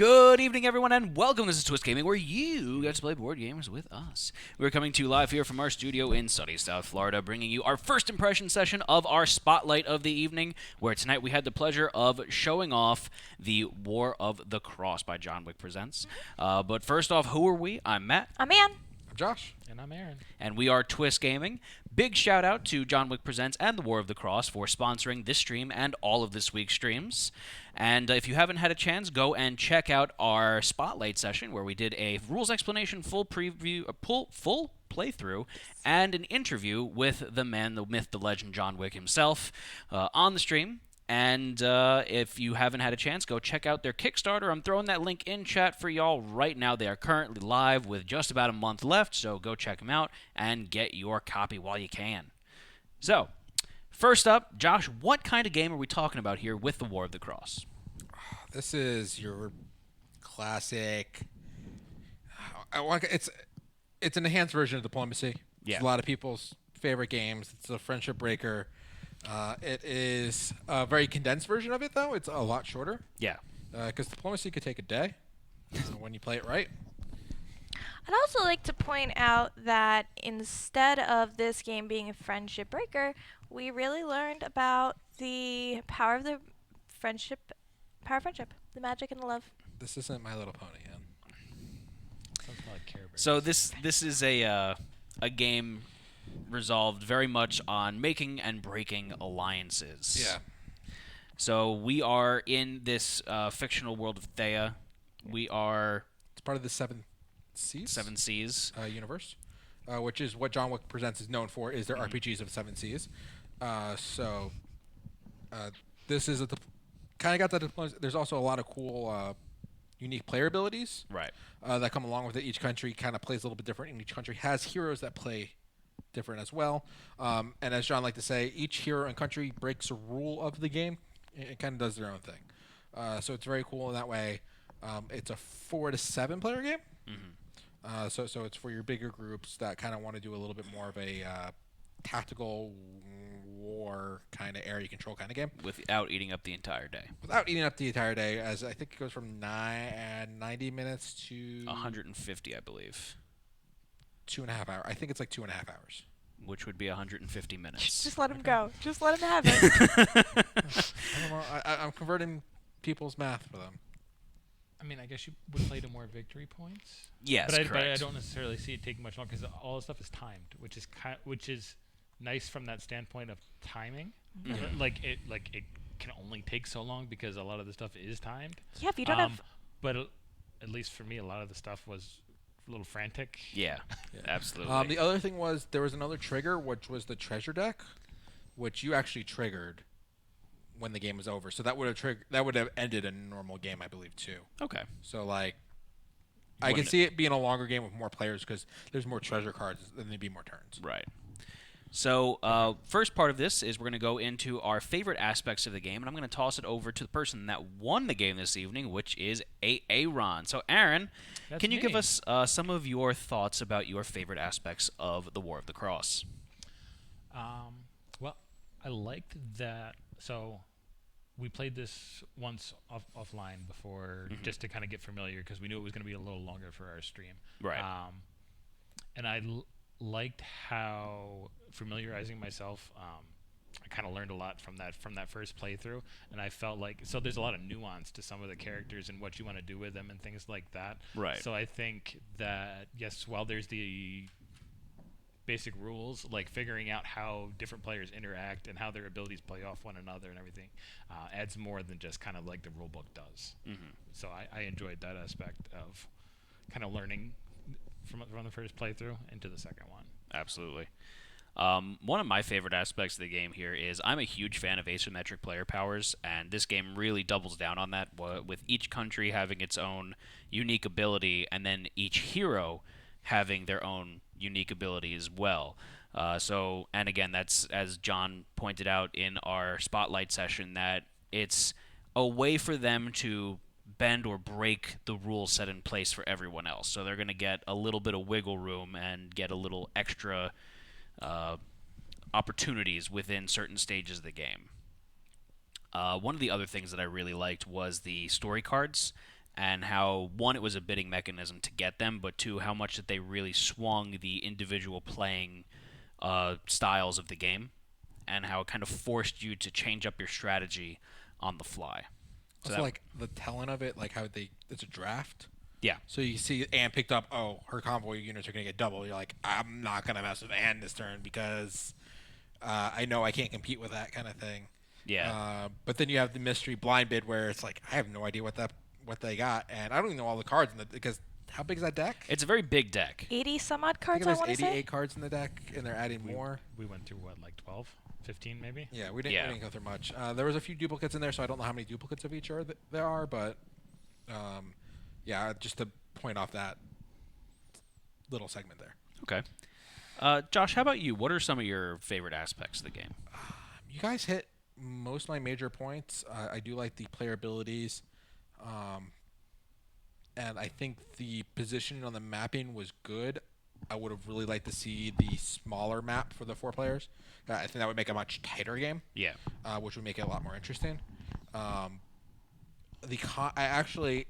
Good evening, everyone, and welcome. This is Twist Gaming, where you get to play board games with us. We're coming to you live here from our studio in sunny South Florida, bringing you our first impression session of our spotlight of the evening, where tonight we had the pleasure of showing off the War of the Cross by John Wick Presents. But first off, who are we? I'm Matt. I'm Ann. I'm Josh. And I'm Aaron. And we are Twist Gaming. Big shout out to John Wick Presents and the War of the Cross for sponsoring this stream and all of this week's streams. And if you haven't had a chance, go and check out our Spotlight session where we did a rules explanation, full preview, full playthrough, and an interview with the man, the myth, the legend, John Wick himself on the stream. And if you haven't had a chance, go check out their Kickstarter. I'm throwing that link in chat for y'all right now. They are currently live with just about a month left, so go check them out and get your copy while you can. So, first up, Josh, what kind of game are we talking about here with the War of the Cross? This is your classic. It's an enhanced version of Diplomacy. Yeah. It's a lot of people's favorite games. It's a friendship breaker. It is a very condensed version of it, though. It's a lot shorter. Yeah. Because Diplomacy could take a day when you play it right. I'd also like to point out that instead of this game being a friendship breaker, we really learned about the power of the friendship, the magic and the love. This isn't My Little Pony, Ann. Sounds more like Care Bears. So this is a game resolved very much on making and breaking alliances. Yeah. So we are in this fictional world of Thea. We are It's part of the Seven Seas. Seven Seas. Universe, which is what John Wick Presents is known for, is their RPGs of Seven Seas. This is kind of got that diplomacy. There's also a lot of cool, unique player abilities Right. that come along with it. Each country kind of plays a little bit different, and each country has heroes that play different as well. And as John liked to say, each hero and country breaks a rule of the game. It kind of does their own thing. So it's very cool in that way. It's a 4 to 7 player game. Mm-hmm. So it's for your bigger groups that kind of want to do a little bit more of a tactical war kind of area control kind of game. Without eating up the entire day. Without eating up the entire day, as I think it goes from 90 minutes to 150, I believe. 2.5 hours. I think it's like 2.5 hours. Which would be 150 minutes. Just let him go. Just let him have it. I don't know. I'm converting people's math for them. I mean, I guess you would play to more victory points. Yes, but I correct. don't necessarily see it taking much longer because all the stuff is timed, which is nice from that standpoint of timing. Mhm. Like it can only take so long because a lot of the stuff is timed. Yeah, if you don't have... But at least for me, a lot of the stuff was a little frantic. Yeah, Yeah. absolutely. The other thing was there was another trigger, which was the treasure deck, which you actually triggered when the game was over. So that would have ended a normal game, I believe, too. Okay. So like, I can see it being a longer game with more players because there's more treasure cards and there'd be more turns. Right. So first part of this is we're going to go into our favorite aspects of the game, and I'm going to toss it over to the person that won the game this evening, which is Aaron. So Aaron, That's can you give me. us some of your thoughts about your favorite aspects of the War of the Cross? Well, I liked that. So we played this once offline before just to kind of get familiar because we knew it was going to be a little longer for our stream. Right. And I liked how familiarizing myself. I kind of learned a lot from that first playthrough, and I felt like there's a lot of nuance to some of the characters and what you want to do with them and things like that. Right. So I think that yes, while there's the basic rules, like figuring out how different players interact and how their abilities play off one another and everything, adds more than just kind of like the rulebook does. Mm-hmm. So I enjoyed that aspect of kind of learning from the first playthrough into the second one. Absolutely. One of my favorite aspects of the game here is I'm a huge fan of asymmetric player powers, and this game really doubles down on that, with each country having its own unique ability, and then each hero having their own unique ability as well. And again, that's, as John pointed out in our spotlight session, that it's a way for them to bend or break the rules set in place for everyone else. So they're going to get a little bit of wiggle room and get a little extra opportunities within certain stages of the game. One of the other things that I really liked was the story cards and how, one, it was a bidding mechanism to get them, but two, how much that they really swung the individual playing styles of the game, and how it kind of forced you to change up your strategy on the fly. So Also, that, like the telling of it, like how it's a draft. yeah, So you see Anne picked up, oh, her convoy units are going to get double. You're like, I'm not going to mess with Anne this turn because I know I can't compete with that kind of thing. yeah. But then you have the mystery blind bid where it's like, I have no idea what they got, and I don't even know all the cards in the because how big is that deck? It's a very big deck. 80 some odd I cards, think I want there's to 88 say. cards in the deck, and they're adding more. We went through what, like 12, 15 maybe. Yeah, we didn't, Yeah. we didn't go through much. There was a few duplicates in there, so I don't know how many duplicates of each there are, but yeah, just to point off that little segment there. Okay. Josh, how about you? What are some of your favorite aspects of the game? You guys hit most of my major points. I do like the player abilities, and I think the positioning on the mapping was good. I would have really liked to see the smaller map for the 4 players. I think that would make a much tighter game, Yeah. which would make it a lot more interesting. I actually,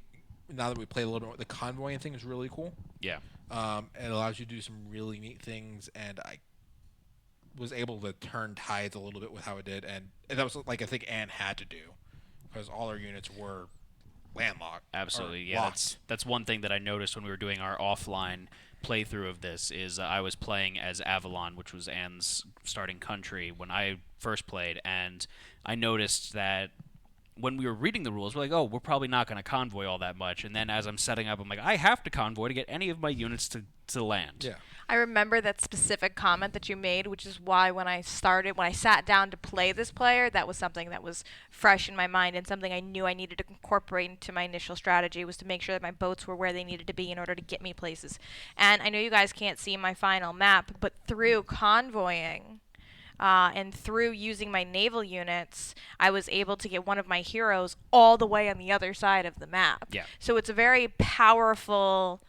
now that we played a little bit more, the convoying thing is really cool. Yeah. It allows you to do some really neat things, and I was able to turn tides a little bit with how it did, and that was like I think Anne had to do because all her units were landlocked. Absolutely, or yeah. locked. That's one thing that I noticed when we were doing our offline playthrough of this. Is I was playing as Avalon, which was Anne's starting country when I first played, and I noticed that when we were reading the rules, we're like, oh, we're probably not going to convoy all that much. And then as I'm setting up, I'm like, I have to convoy to get any of my units to land. Yeah. I remember that specific comment that you made, which is why when I sat down to play this player, that was something that was fresh in my mind and something I knew I needed to incorporate into my initial strategy was to make sure that my boats were where they needed to be in order to get me places. And I know you guys can't see my final map, but through convoying and through using my naval units, I was able to get one of my heroes all the way on the other side of the map. Yeah. So it's a very powerful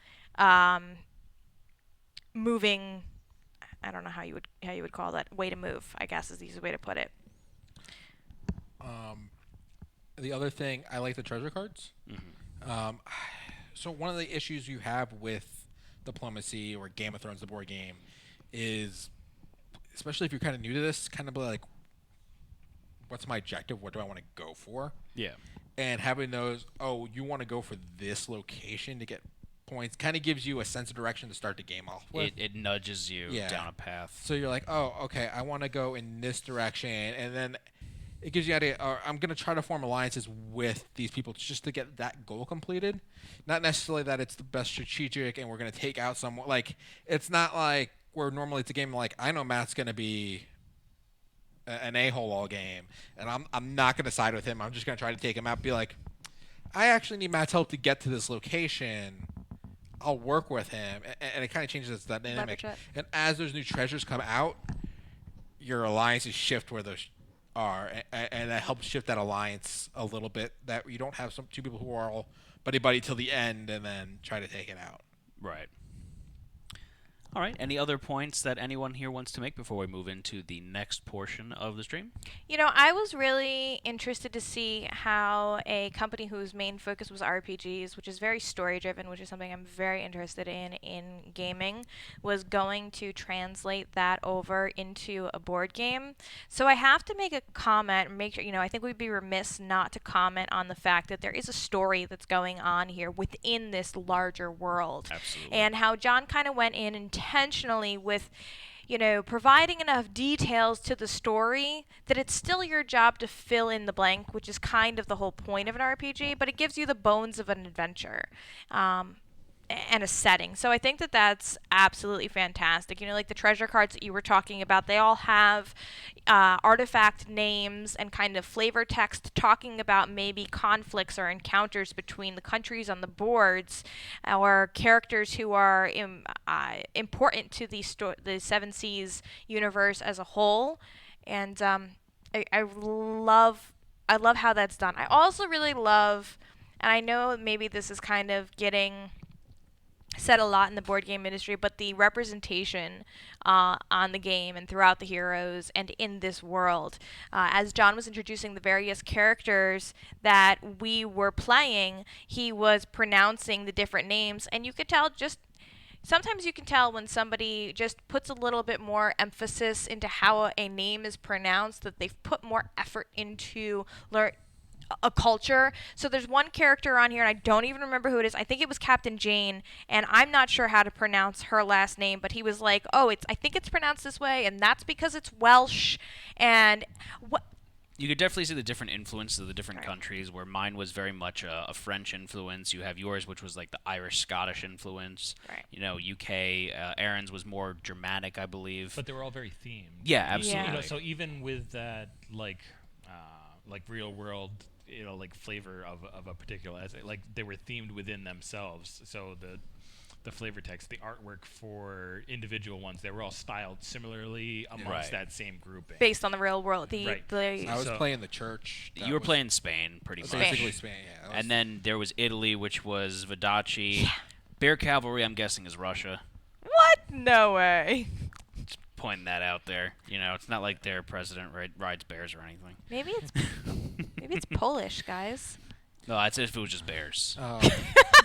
moving. I don't know how you would call that, way to move, I guess is the easiest way to put it. The other thing, I like the treasure cards. So one of the issues you have with diplomacy or Game of Thrones, the board game, is especially if you're kind of new to this, kind of like, what's my objective? What do I want to go for? Yeah. And having those, oh, you want to go for this location to get points, kind of gives you a sense of direction to start the game off with. It nudges you Yeah. down a path. So you're like, oh, okay, I want to go in this direction, and then it gives you an idea. I'm going to try to form alliances with these people just to get that goal completed. Not necessarily that it's the best strategic, and we're going to take out someone. Like, it's not like where normally it's a game like I know Matt's going to be an a-hole all game, and I'm not going to side with him. I'm just going to try to take him out. Be like, I actually need Matt's help to get to this location. I'll work with him, and it kind of changes that dynamic. And as those new treasures come out, your alliances shift where those are, and that helps shift that alliance a little bit. That you don't have two people who are all buddy till the end, and then try to take it out. Right. All right. Any other points that anyone here wants to make before we move into the next portion of the stream? You know, I was really interested to see how a company whose main focus was RPGs, which is very story-driven, which is something I'm very interested in gaming, was going to translate that over into a board game. So I have to make a comment and make sure, I think we'd be remiss not to comment on the fact that there is a story that's going on here within this larger world. Absolutely. And how John kind of went in intentionally with providing enough details to the story that it's still your job to fill in the blank, which is kind of the whole point of an RPG, but it gives you the bones of an adventure. And a setting. So I think that that's absolutely fantastic. Like the treasure cards that you were talking about, they all have artifact names and kind of flavor text talking about maybe conflicts or encounters between the countries on the boards or characters who are important to the Seven Seas universe as a whole. And I love how that's done. I also really love, and I know maybe this is kind of getting said a lot in the board game industry, but the representation on the game and throughout the heroes and in this world. As John was introducing the various characters that we were playing, he was pronouncing the different names, and you could tell just sometimes you can tell when somebody just puts a little bit more emphasis into how a name is pronounced, that they've put more effort into a culture. So there's one character on here, and I don't even remember who it is. I think it was Captain Jane, and I'm not sure how to pronounce her last name, but he was like, "Oh, I think it's pronounced this way, and that's because it's Welsh." And what You could definitely see the different influences of the different Right. countries, where mine was very much a French influence. You have yours, which was like the Irish-Scottish influence. Right. You know, UK, Aaron's was more Germanic, I believe. But they were all very themed. Yeah, Yeah. absolutely. You know, so even with that, like real world, like flavor of a particular, like they were themed within themselves. So the flavor text, the artwork for individual ones, they were all styled similarly amongst Right. that same grouping. based on the real world, Right. I was So- playing the church. You were playing Spain, pretty much. basically Spain. Yeah, that was- And then there was Italy, which was Vodacce. Bear Cavalry, I'm guessing, is Russia. What? No way. Just pointing that out there. You know, it's not like their president rides bears or anything. Maybe it's Polish, guys. No, I'd say if it was just bears.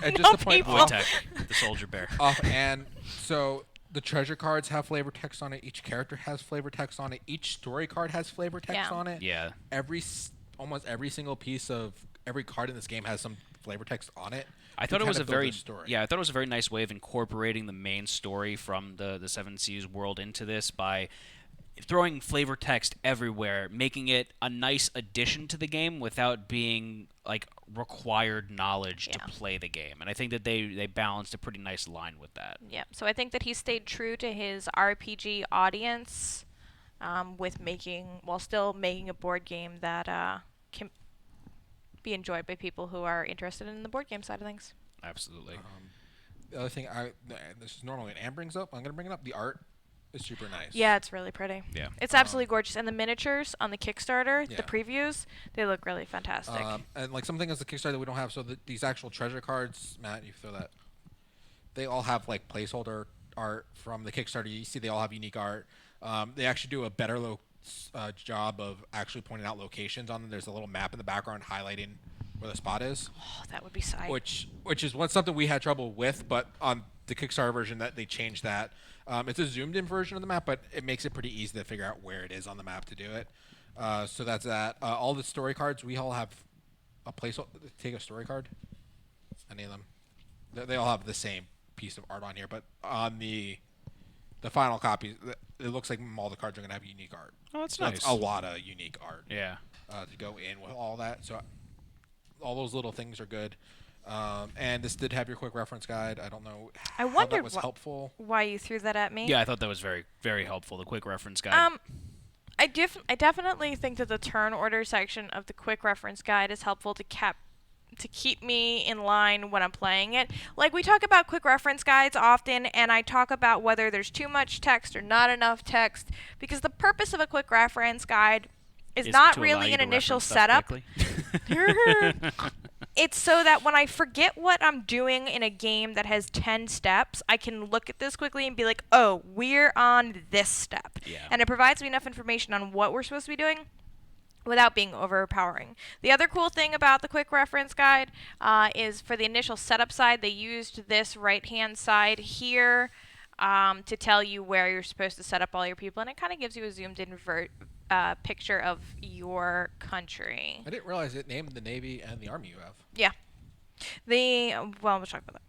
and just No to point people. off, Wojtek, the soldier bear. and so the treasure cards have flavor text on it. Each character has flavor text on it. Each story card has flavor text Yeah. on it. Yeah. Almost every single piece of every card in this game has some flavor text on it. I to thought it was kinda a build very story. I thought it was a very nice way of incorporating the main story from the Seven Seas world into this by throwing flavor text everywhere, making it a nice addition to the game without being like required knowledge to Yeah. play the game. And I think that they balanced a pretty nice line with that. Yeah. So I think that he stayed true to his RPG audience, while still making a board game that can be enjoyed by people who are interested in the board game side of things. Absolutely. The other thing this is normally what Anne brings up. I'm gonna bring it up. The art is super nice. Yeah, it's really pretty. Yeah. It's absolutely gorgeous. And the miniatures on the Kickstarter, Yeah. the previews, they look really fantastic. And like something as the Kickstarter that we don't have. So these actual treasure cards, Matt, you throw that. They all have like placeholder art from the Kickstarter. You see, they all have unique art. They actually do a better job of actually pointing out locations on them. There's a little map in the background highlighting where the spot is, Oh, that would be sight. which is something we had trouble with, but on the Kickstarter version that they changed that. It's a zoomed in version of the map, but it makes it pretty easy to figure out where it is on the map to do it. So that's that. All the story cards, we all have a place. Take a story card. Any of them. They all have the same piece of art on here, but on the final copy, it looks like all the cards are going to have unique art. Oh, that's So nice. a lot of unique art Yeah. to go in with all that. So all those little things are good. And this did have your quick reference guide. I don't know I how wondered that was helpful. why you threw that at me. Yeah, I thought that was very, very helpful. The quick reference guide. I definitely think that the turn order section of the quick reference guide is helpful to keep me in line when I'm playing it. Like, we talk about quick reference guides often, and I talk about whether there's too much text or not enough text, because the purpose of a quick reference guide is not to allow really you an to initial reference stuff setup. quickly. It's so that when I forget what I'm doing in a game that has 10 steps, I can look at this quickly and be like, oh, we're on this step. Yeah. And it provides me enough information on what we're supposed to be doing without being overpowering. The other cool thing about the quick reference guide is for the initial setup side, they used this right-hand side here to tell you where you're supposed to set up all your people, and it kind of gives you a zoomed-in picture of your country. I didn't realize it named the Navy and the Army you have. Yeah. We'll talk about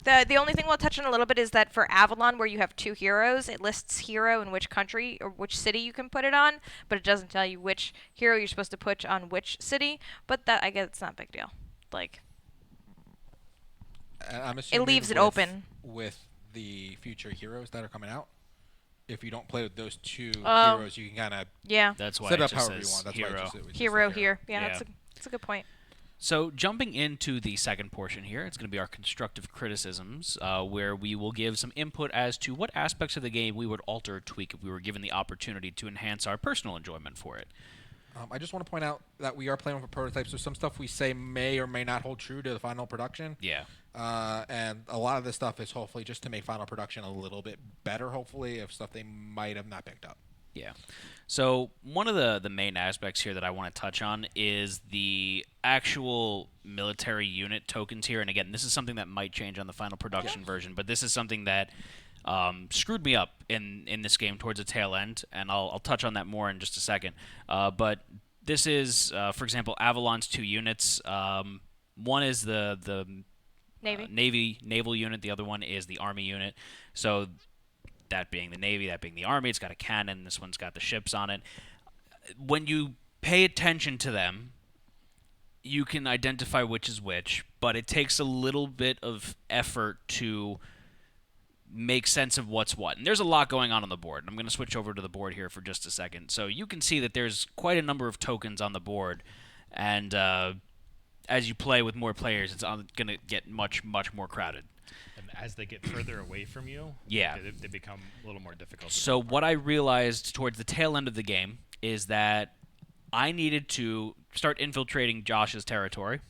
that. The only thing we'll touch on a little bit is that for Avalon, where you have two heroes, it lists hero in which country or which city you can put it on, but it doesn't tell you which hero you're supposed to put on which city. But that, I guess, it's not a big deal. Like, And I'm assuming leaves it open. with the future heroes that are coming out. If you don't play with those two Oh. heroes, you can kind of yeah, That's why set it up just however you says want. That's hero. why it just, it was just hero the here. Yeah, Yeah. That's a good point. So jumping into the second portion here, it's going to be our constructive criticisms, where we will give some input as to what aspects of the game we would alter or tweak if we were given the opportunity to enhance our personal enjoyment for it. I just want to point out that we are playing with a prototype, so some stuff we say may or may not hold true to the final production. Yeah. And a lot of this stuff is hopefully just to make final production a little bit better, hopefully, of stuff they might have not picked up. Yeah. So one of the main aspects here that I want to touch on is the actual military unit tokens here. And again, this is something that might change on the final production version, but this is something that screwed me up in this game towards the tail end, and I'll touch on that more in just a second. But this is, for example, Avalon's 2 units. One is the Navy. naval unit. The other one is the Army unit. So that being the Navy, that being the Army, it's got a cannon. This one's got the ships on it. When you pay attention to them, you can identify which is which, but it takes a little bit of effort to make sense of what's what. And there's a lot going on the board. I'm going to switch over to the board here for just a second. So you can see that there's quite a number of tokens on the board, and as you play with more players, it's going to get much, much more crowded. And as they get further away from you, Yeah. they become a little more difficult. So what I realized towards the tail end of the game is that I needed to start infiltrating Josh's territory.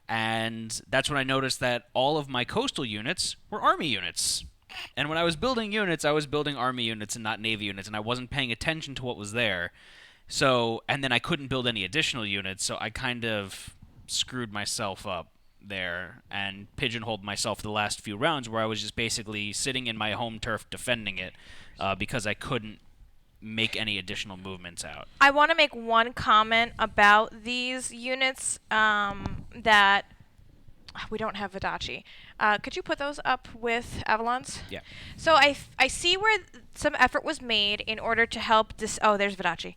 And that's when I noticed that all of my coastal units were Army units. And when I was building units, I was building Army units and not Navy units, and I wasn't paying attention to what was there. So, and then I couldn't build any additional units, so I kind of screwed myself up there and pigeonholed myself the last few rounds, where I was just basically sitting in my home turf defending it because I couldn't make any additional movements out. I want to make one comment about these units that we don't have Vidachi. Could you put those up with Avalon's? Yeah. So I see where some effort was made in order to help oh, there's Vidachi.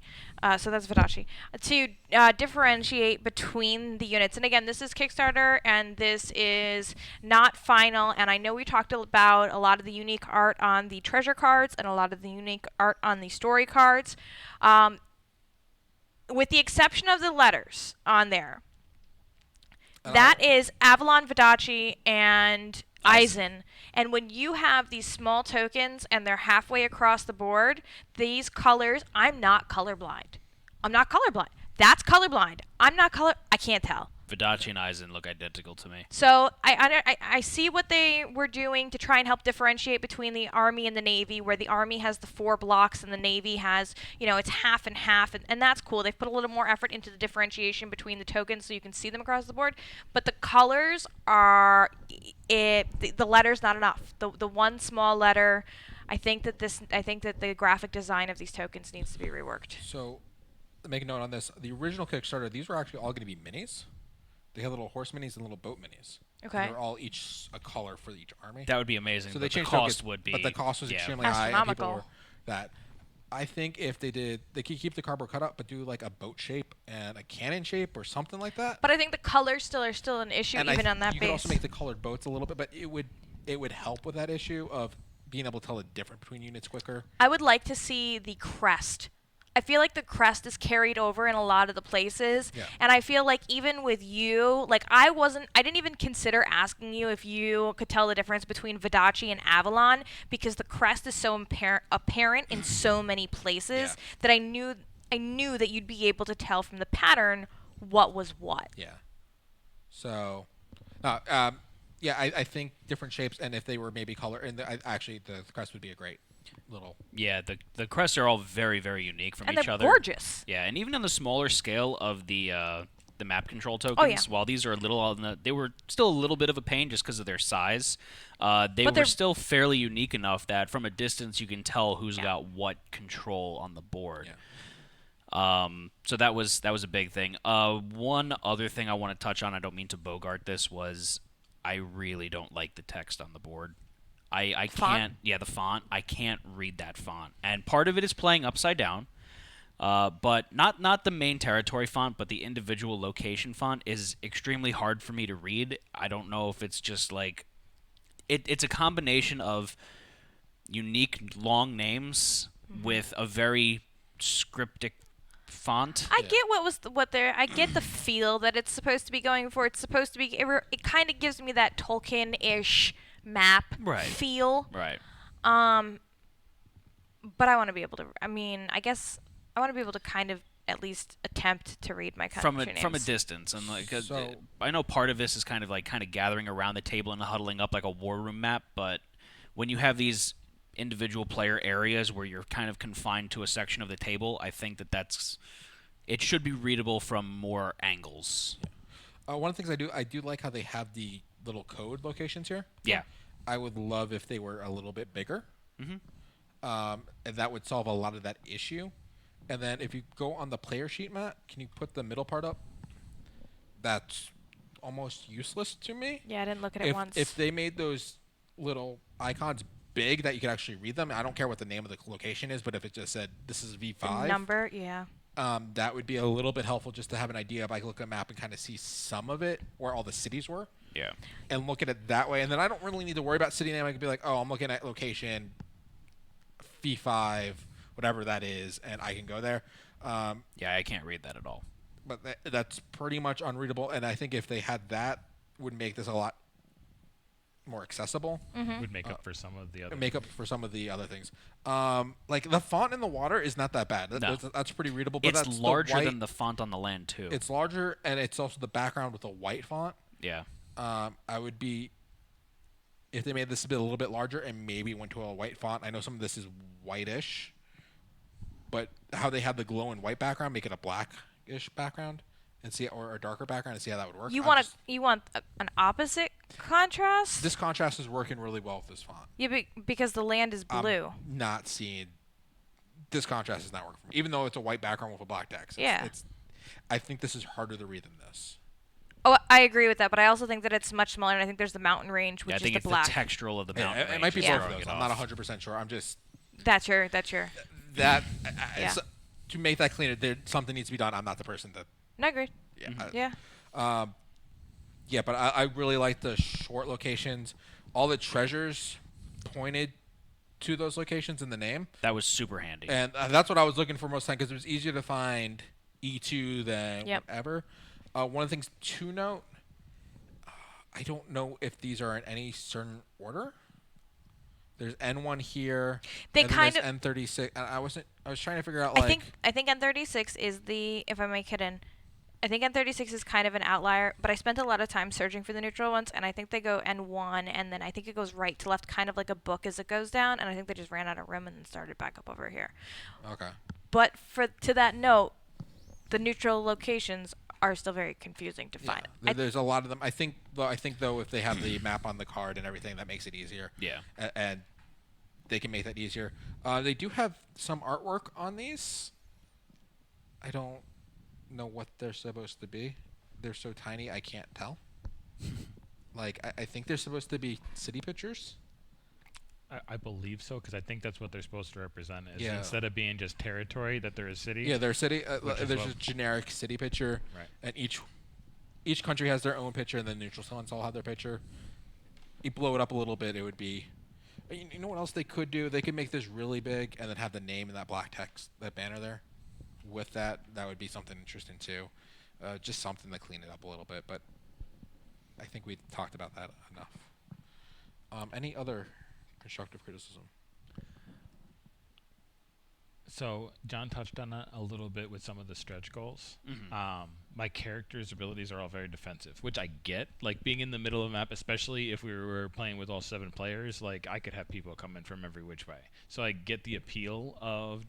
So that's Vidachi. To differentiate between the units. And again, this is Kickstarter, and this is not final. And I know we talked about a lot of the unique art on the treasure cards and a lot of the unique art on the story cards. With the exception of the letters on there. That is Avalon, Vidachi, and Eisen. And when you have these small tokens and they're halfway across the board, these colors, I'm not colorblind. That's colorblind. I can't tell. Vidachi and Eisen look identical to me. So I see what they were doing to try and help differentiate between the Army and the Navy, where the Army has the 4 blocks and the Navy has, it's half and half, and that's cool. They've put a little more effort into the differentiation between the tokens so you can see them across the board. But the colors are, the letter's not enough. The one small letter, I think that the graphic design of these tokens needs to be reworked. So, make a note on this. The original Kickstarter, these were actually all going to be minis. They had little horse minis and little boat minis. Okay. They're all each a color for each army. That would be amazing. So but they changed the cost tokens, would be. but the cost was extremely high. And people Astronomical. were that. I think if they could keep the cardboard cutout, but do like a boat shape and a cannon shape or something like that. But I think the colors are still an issue, And even on that you base. could also make the colored boats a little bit, but it would help with that issue of being able to tell the difference between units quicker. I would like to see the crest. I feel like the crest is carried over in a lot of the places. Yeah. And I feel like even with you, like I didn't even consider asking you if you could tell the difference between Vidachi and Avalon, because the crest is so apparent in so many places that I knew that you'd be able to tell from the pattern what was what. Yeah. So, I think different shapes, and if they were maybe color, and actually the crest would be a great little. Yeah, the crests are all very, very unique from And each they're other. gorgeous. Yeah, and even on the smaller scale of the map control tokens, while these are a little on the, they were still a little bit of a pain just because of their size. They were still fairly unique enough that from a distance you can tell who's got what control on the board. Yeah. So that was a big thing. One other thing I want to touch on, I don't mean to bogart this, was I really don't like the text on the board. I can't. Yeah, the font. I can't read that font, and part of it is playing upside down. But not the main territory font, but the individual location font is extremely hard for me to read. I don't know if it's just like it's a combination of unique long names with a very scriptic font. I get I get the feel that it's supposed to be going for. It's supposed to be. It kind of gives me that Tolkien-ish map feel. Right. But I want to be able to. I mean, I guess I want to be able to kind of at least attempt to read my from country a names. distance, and like So- I know part of this is kind of gathering around the table and huddling up like a war room map, but when you have these individual player areas where you're kind of confined to a section of the table, I think it should be readable from more angles. One of the things I do like how they have the little code locations here. Yeah. I would love if they were a little bit bigger. Mhm. And that would solve a lot of that issue. And then if you go on the player sheet, Matt, can you put the middle part up? That's almost useless to me. Yeah, I didn't look at it once. If they made those little icons big that you could actually read them, I don't care what the name of the location is, but if it just said this is V5, the number, yeah. that would be a little bit helpful just to have an idea. If I could look at a map and kind of see some of it, where all the cities were, Yeah. and look at it that way. And then I don't really need to worry about city name. I could be like, oh, I'm looking at location V5, whatever that is, and I can go there. Yeah, I can't read that at all. But that's pretty much unreadable. And I think if they had that, would make this a lot more accessible. Would make up for some of the other. Make up for some of the other things. Like the font in the water is not that bad. No. That's pretty readable. But It's that's larger the white, than the font on the land too. It's larger, and it's also the background with a white font. Yeah. I would be, if they made this a little bit larger and maybe went to a white font. I know some of this is whitish, but how they have the glow and white background, make it a blackish background, and see, or a darker background, and see how that would work. You I'm want just- an opposite contrast? This contrast is working really well with this font. Yeah, because the land is blue. Not seeing this contrast is not working for me, even though it's a white background with a black text. Yeah. I think this is harder to read than this. Oh, I agree with that, but I also think that it's much smaller, and I think there's the mountain range, Yeah, which I think is it's the black. the textural of the Yeah, mountain it range might be is both of throwing those. it I'm not off. 100% sure. I'm just That's your. that. Yeah. To make that cleaner, something needs to be done. I'm not the person that. No, agreed. Yeah. Yeah. Yeah, but I really like the short locations. All the treasures pointed to those locations in the name, That was super handy. and that's what I was looking for most of the time because it was easier to find E2 than Yep. whatever. One of the things to note, I don't know if these are in any certain order. There's N1 here. They and then kind there's of- N36. And I was trying to figure out I think N36 is the, if I may kid in, I think N36 is kind of an outlier, but I spent a lot of time searching for the neutral ones, and I think they go N1, and then I think it goes right to left, kind of like a book as it goes down, and I think they just ran out of room and then started back up over here. Okay. But to that note, the neutral locations are still very confusing to find. There's a lot of them. I think though if they have the map on the card and everything, that makes it easier. Yeah. And they can make that easier. They do have some artwork on these. I don't know what they're supposed to be. They're so tiny, I can't tell. Like I think they're supposed to be city pictures. I believe so, because I think that's what they're supposed to represent. Is Yeah. instead of being just territory, that they're a city. Yeah, they're a city. Which is There's what- a generic city picture, Right. and each country has their own picture, and the neutral ones all have their picture. You blow it up a little bit, it would be. You know what else they could do? They could make this really big and then have the name in that black text, that banner there. With that would be something interesting too. Just something to clean it up a little bit, but I think we talked about that enough. Any other constructive criticism? So John touched on that a little bit with some of the stretch goals. Mhm. My character's abilities are all very defensive, which I get. Like being in the middle of the map, especially if we were playing with all 7 players, like I could have people come in from every which way. So I get the appeal of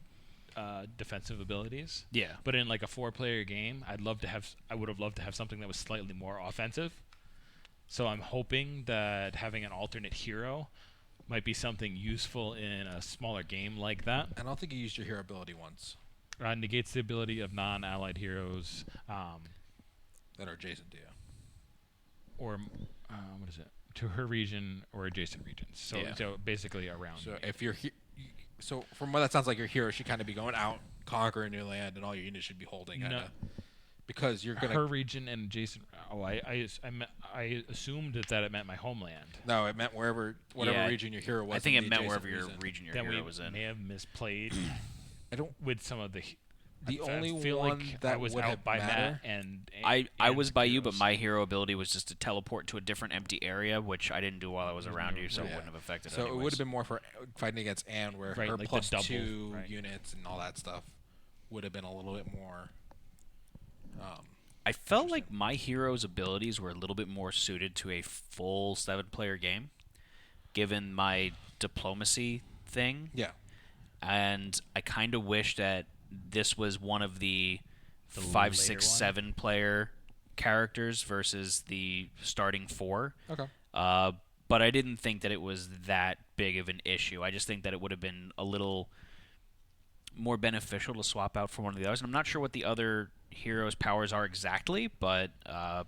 defensive abilities. Yeah. But in like a 4-player game, I would have loved to have something that was slightly more offensive. So I'm hoping that having an alternate hero might be something useful in a smaller game like that. I don't think you used your hero ability once Negates the ability of non-allied heroes, that are adjacent to you. or what is it? To her region or adjacent regions. So, Yeah. so basically around. So me. if you're so from what that sounds like, your hero should kind of be going out, conquering new land, and all your units should be holding. No. Kinda, because you're gonna. her region and adjacent. Oh, I assumed that it meant my homeland. No, it meant whatever Yeah, region your hero was. I think in it the meant adjacent wherever your region your Then hero we was in. may have misplayed I don't. with some of the. The I only feel one like that I was would out have by matter- Matt and I was by you, but heroes. my hero ability was just to teleport to a different empty area, which I didn't do while I was around you, so it Yeah. wouldn't have affected So it would have been more for fighting against Anne, where Right, her like the +2 double, right. units and all that stuff would have been a little bit more. I felt like my hero's abilities were a little bit more suited to a full 7-player game, given my diplomacy thing. Yeah. And I kind of wish that this was one of the The 5, later 6, one? 7-player characters versus the starting 4. Okay. But I didn't think that it was that big of an issue. I just think that it would have been a little more beneficial to swap out for one of the others. And I'm not sure what the other heroes' powers are exactly, but Yeah.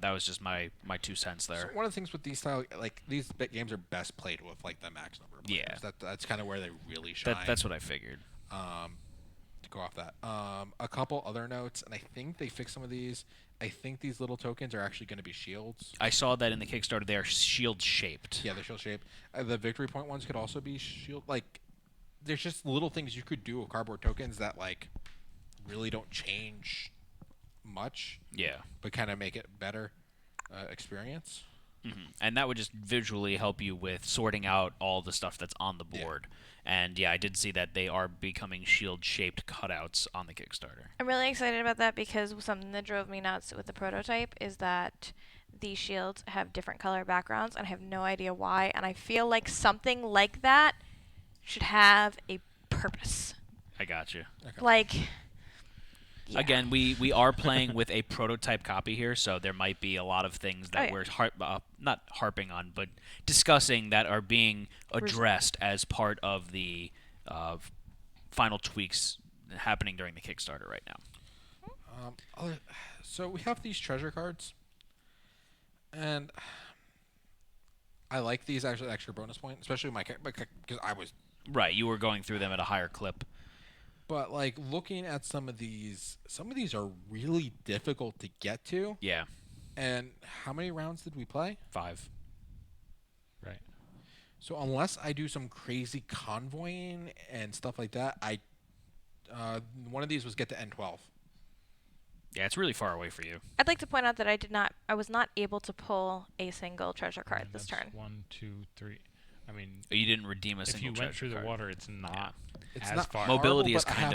that was just my 2 cents So there. one of the things with these style, like these games are best played with like the max number of players. Yeah. That's kind of where they really shine. That's what I figured. To go off that. A couple other notes, and I think they fixed some of these. I think these little tokens are actually going to be shields. I saw that in the Kickstarter. They are shield shaped. Yeah, they're shield shape. The victory point ones could also be shield. Like, there's just little things you could do with cardboard tokens that like really don't change much, Yeah. but kind of make it better experience. And that would just visually help you with sorting out all the stuff that's on the board. And yeah, I did see that they are becoming shield-shaped cutouts on the Kickstarter. I'm really excited about that because something that drove me nuts with the prototype is that these shields have different color backgrounds, and I have no idea why. And I feel like something like that should have a purpose. I got you. Okay. Like, yeah. Again, we are playing with a prototype copy here, so there might be a lot of things that yeah. we're not harping on, but discussing that are being addressed as part of the final tweaks happening during the Kickstarter right now. So we have these treasure cards, and I like these actually extra bonus point, especially because I was. Right, you were going through them at a higher clip. But like looking at some of these are really difficult to get to. Yeah, And how many rounds did we play? 5. Right. So unless I do some crazy convoying and stuff like that, one of these was get to N12. Yeah, it's really far away for you. I'd like to point out that I was not able to pull a single treasure card And this that's turn. 1, 2, 3. I mean, You didn't redeem a if single you went treasure through the card. water, it's not It's as not far. Mobility horrible, is but kind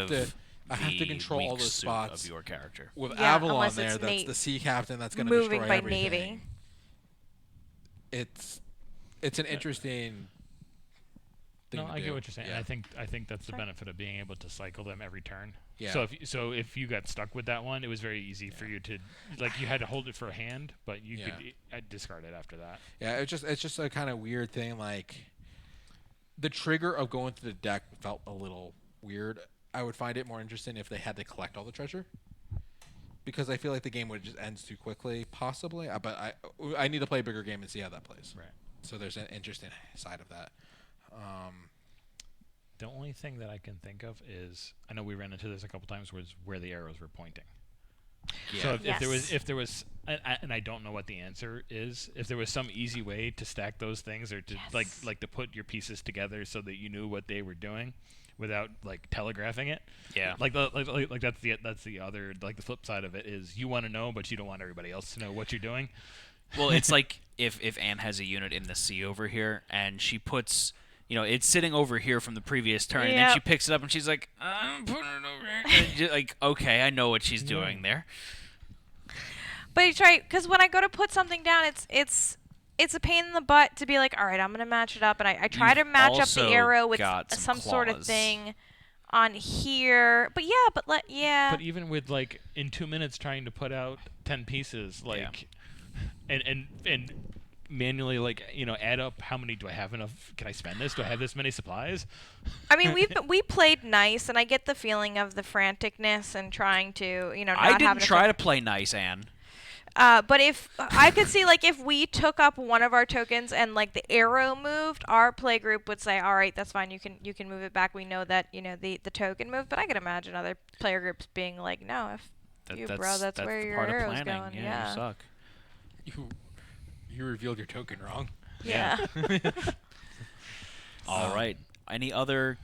I have to the control all weak those suit spots. of your character. With Yeah, Avalon unless there, it's that's Nate the sea captain that's going to moving destroy by everything. Navy. It's an interesting thing No, to I do. get what you're saying. Yeah. I think that's the Sorry. benefit of being able to cycle them every turn. Yeah. So if you got stuck with that one, it was very easy for you to you had to hold it for a hand, but you could discard it after that. Yeah, it's just a kind of weird thing. Like the trigger of going through the deck felt a little weird. I would find it more interesting if they had to collect all the treasure, because I feel like the game would just ends too quickly, possibly. But I need to play a bigger game and see how that plays. Right. So there's an interesting side of that. The only thing that I can think of is I know we ran into this a couple times was where the arrows were pointing. Yeah. So Yes. if there was and I don't know what the answer is, if there was some easy way to stack those things or to Yes. like to put your pieces together so that you knew what they were doing without like telegraphing it. Yeah. Like that's the other like the flip side of it is you want to know but you don't want everybody else to know what you're doing. Well, it's like if Anne has a unit in the sea over here and she puts, it's sitting over here from the previous turn, and then Yep. she picks it up and she's like, I'm putting it over here. And you're like, okay, I know what she's doing there. But you try, because when I go to put something down, it's a pain in the butt to be like, all right, I'm gonna match it up, and I try to You've match up the also arrow with got some some sort of claws. thing on here. But yeah, But even with like in 2 minutes trying to put out 10 pieces, like, and manually like add up how many do I have enough? Can I spend this? Do I have this many supplies? I mean we played nice, and I get the feeling of the franticness and trying to not I didn't having try to play nice, Anne. But if I could see, like, if we took up one of our tokens and like the arrow moved, our play group would say, "All right, that's fine. You can move it back. We know that the token moved." But I could imagine other player groups being like, "No, that's where the your part of arrow's planning. going." Yeah, you suck. You revealed your token wrong. Yeah. All right. Any other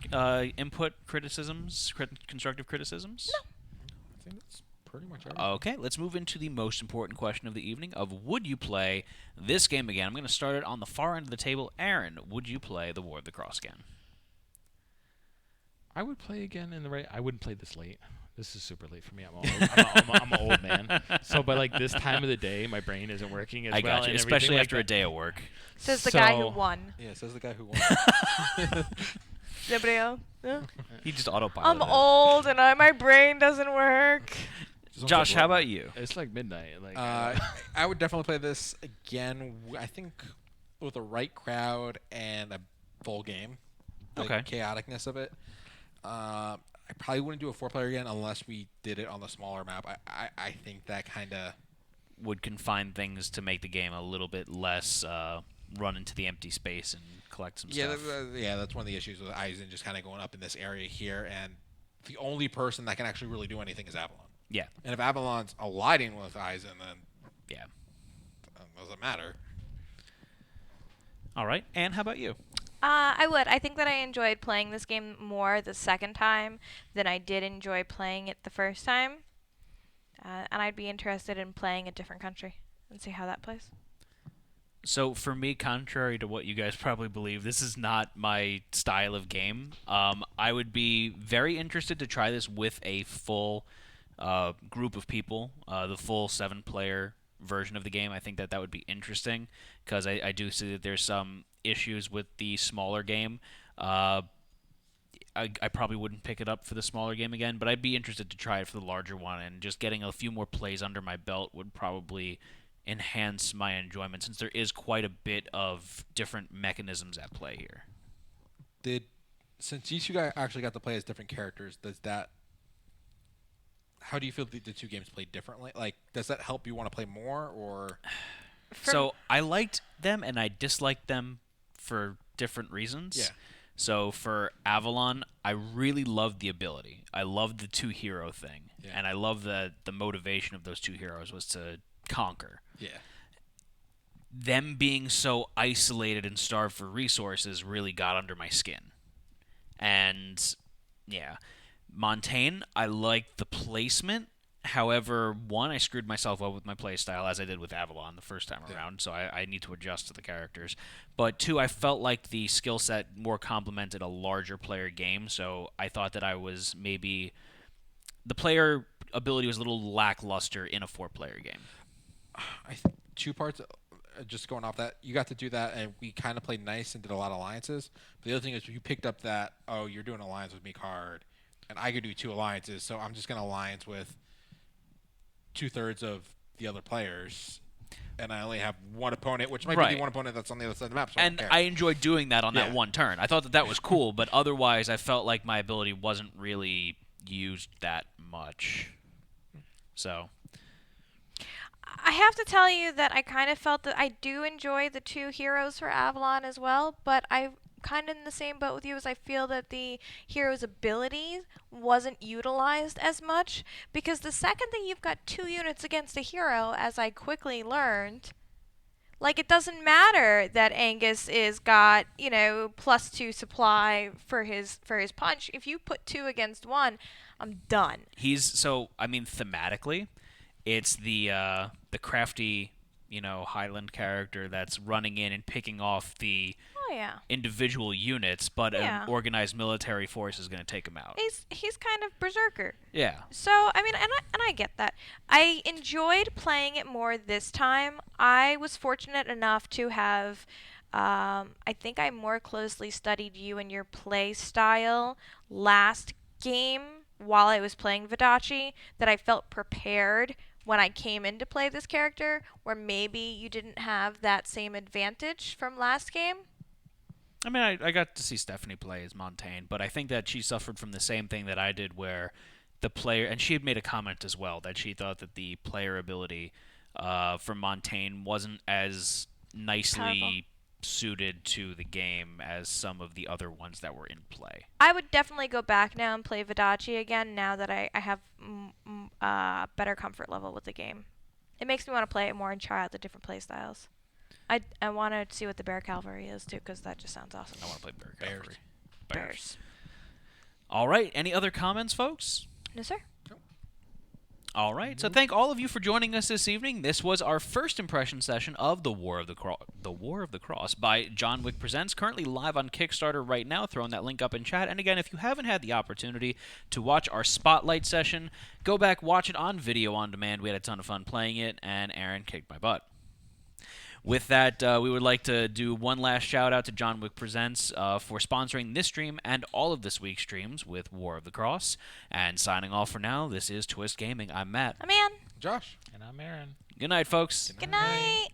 input, criticisms, constructive criticisms? I think that's pretty much everything. Okay, let's move into the most important question of the evening of would you play this game again? I'm going to start it on the far end of the table. Aaron, would you play the War of the Cross again? I would play again in the right. I wouldn't play this late. This is super late for me. I'm an old man. So by like this time of the day, my brain isn't working as I well. got you, and especially everything after like a day of work. Says the guy who So- won. Yeah, says the guy who won. Nobody else? Yeah. He just autopiloted. I'm it. old and my brain doesn't work. Josh, how about you? It's like midnight. Like I would definitely play this again. I think with the right crowd and a full game. The Okay. chaoticness of it. I probably wouldn't do a 4-player again unless we did it on the smaller map. I think that kind of Would confine things to make the game a little bit less run into the empty space and collect some stuff. that's one of the issues with Eisen just kind of going up in this area here, and the only person that can actually really do anything is Avalon. Yeah. And if Avalon's aligning with Eisen, then Yeah. it doesn't matter. All right. And how about you? I would. I think that I enjoyed playing this game more the second time than I did enjoy playing it the first time. And I'd be interested in playing a different country and see how that plays. So for me, contrary to what you guys probably believe, this is not my style of game. I would be very interested to try this with a full group of people, the full 7-player version of the game. I think that would be interesting because I do see that there's some issues with the smaller game. I probably wouldn't pick it up for the smaller game again, but I'd be interested to try it for the larger one, and just getting a few more plays under my belt would probably enhance my enjoyment, since there is quite a bit of different mechanisms at play here. Since you two guys actually got to play as different characters, how do you feel the two games played differently? Like, does that help you want to play more, or? So I liked them and I disliked them for different reasons. Yeah. So for Avalon, I really loved the ability. I loved the 2-hero thing. Yeah. And I love the motivation of those 2 heroes was to conquer. Yeah. Them being so isolated and starved for resources really got under my skin. And yeah, Montaigne, I liked the placement. However, one, I screwed myself up with my playstyle, as I did with Avalon the first time around, so I need to adjust to the characters. But two, I felt like the skill set more complemented a larger player game, so I thought that I was maybe... The player ability was a little lackluster in a 4-player game. Two parts, just going off that, you got to do that, and we kind of played nice and did a lot of alliances. But the other thing is you picked up that, you're doing alliance with me card, and I could do 2 alliances, so I'm just going to alliance with 2/3 of the other players, and I only have one opponent, which might be the one opponent that's on the other side of the map. So And I enjoyed doing that on that Yeah. one turn. I thought that was cool, but otherwise I felt like my ability wasn't really used that much. So... I have to tell you that I kind of felt that I do enjoy the 2 heroes for Avalon as well, but I'm kind of in the same boat with you, as I feel that the hero's ability wasn't utilized as much, because the second that you've got 2 units against a hero, as I quickly learned, like, it doesn't matter that Angus is got, +2 supply for his punch. If you put 2 against 1, I'm done. Thematically, it's the crafty, Highland character that's running in and picking off the individual units, but an organized military force is going to take him out. He's kind of berserker. Yeah. So, I mean, and I get that. I enjoyed playing it more this time. I was fortunate enough to have, I think I more closely studied you and your play style last game while I was playing Vidachi, that I felt prepared when I came in to play this character, where maybe you didn't have that same advantage from last game. I mean, I got to see Stephanie play as Montaigne, but I think that she suffered from the same thing that I did, where the player, and she had made a comment as well, that she thought that the player ability for Montaigne wasn't as nicely suited to the game as some of the other ones that were in play. I would definitely go back now and play Vidachi again, now that I have better comfort level with the game. It makes me want to play it more and try out the different play styles. I want to see what the Bear Cavalry is, too, because that just sounds awesome. I want to play Bear Cavalry. Bears. All right. Any other comments, folks? No, sir. All right. So thank all of you for joining us this evening. This was our first impression session of the War of the Cross by John Wick Presents, currently live on Kickstarter right now. Throwing that link up in chat. And again, if you haven't had the opportunity to watch our spotlight session, go back, watch it on video on demand. We had a ton of fun playing it, and Aaron kicked my butt. With that, we would like to do one last shout out to John Wick Presents for sponsoring this stream and all of this week's streams with War of the Cross. And signing off for now, this is Twist Gaming. I'm Matt. I'm Ann. Josh. And I'm Aaron. Good night, folks. Good night.